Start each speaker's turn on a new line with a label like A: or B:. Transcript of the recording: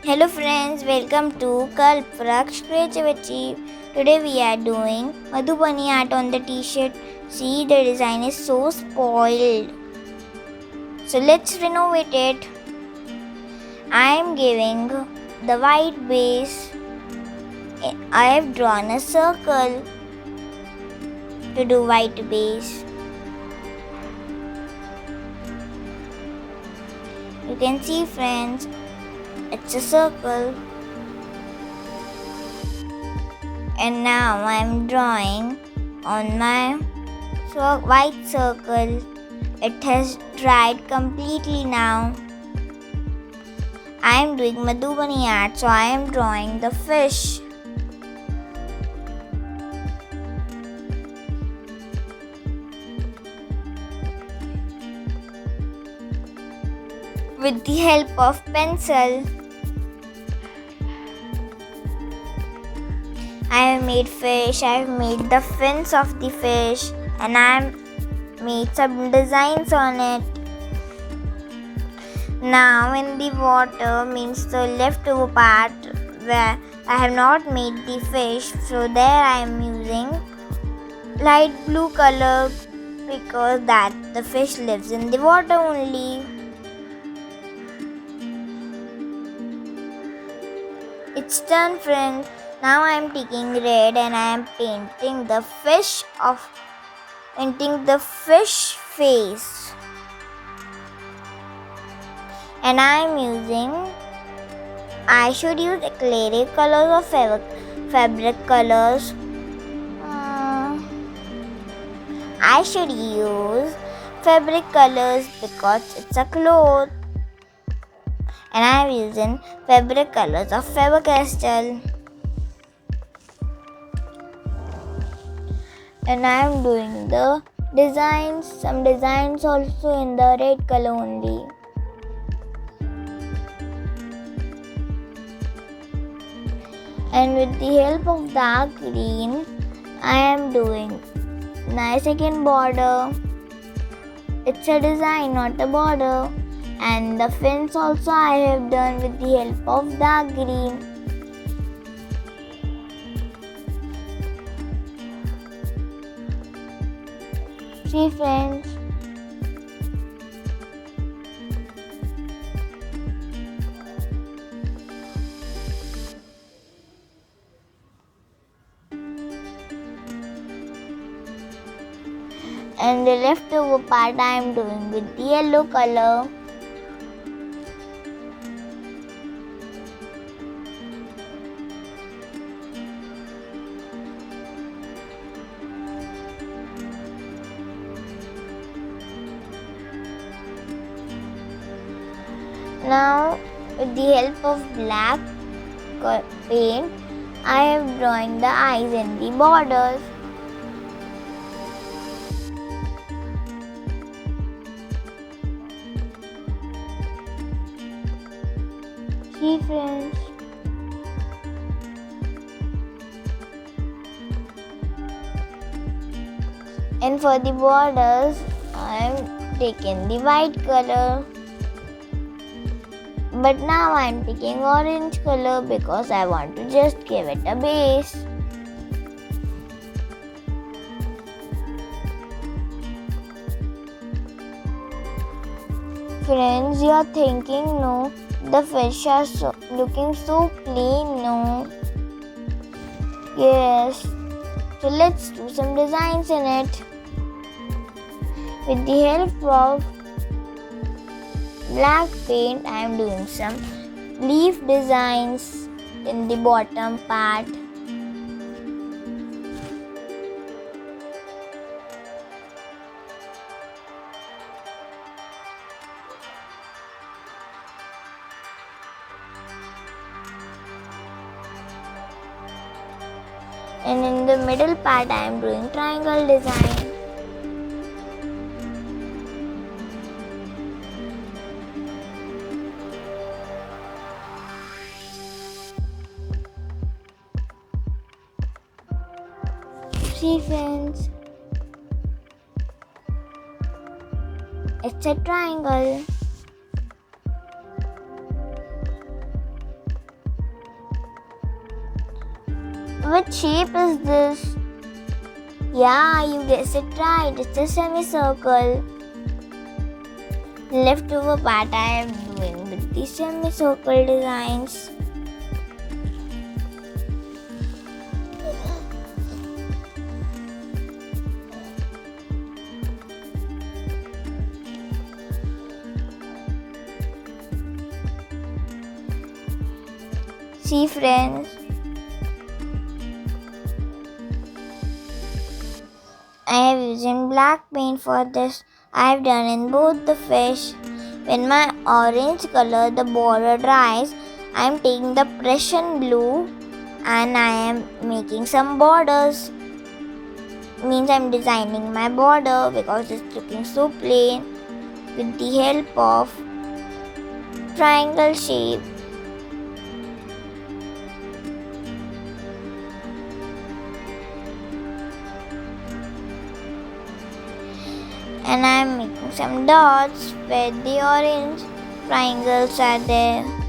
A: Hello friends, welcome to Kalpvraksha Creativity. Today we are doing Madhubani art on the t-shirt. See, the design is so spoiled. So let's renovate it. I am giving the white base. I have drawn a circle to do white base. You can see friends, it's a circle. And now I am drawing on my white circle. It has dried completely now. I am doing Madhubani art, so I am drawing the fish. With the help of pencil, I have made fish, I have made the fins of the fish, and I have made some designs on it. Now in the water means the leftover part where I have not made the fish, so there I am using light blue color because that the fish lives in the water only. It's done friends. Now I am taking red and I am painting the fish face. And I should use acrylic colors or fabric colors. I should use fabric colors because it's a cloth. And I am using fabric colors of Faber-Castell. And I am doing the designs, some designs also in the red color only. And with the help of dark green, I am doing my second border. It's a design, not a border. And the fins also I have done with the help of dark green. See friends. And the leftover part I am doing with the yellow color. Now with the help of black paint, I am drawing the eyes and the borders. See friends. And for the borders, I am taking the white color. But now I am taking orange color because I want to just give it a base. Friends, you are thinking, no, the fish are looking so plain, no? Yes. So let's do some designs in it. With the help of black paint, I am doing some leaf designs in the bottom part. And in the middle part, I am doing triangle design. See friends, it's a triangle. What shape is this? Yeah, you guessed it right. It's a semicircle. Leftover part I am doing with the semicircle designs. See friends, I have used black paint for this. I have done in both the fish. When my orange color the border dries, I am taking the Prussian blue and I am making some borders. Means I am designing my border because it's looking so plain with the help of triangle shape. And I am making some dots where the orange triangles are there.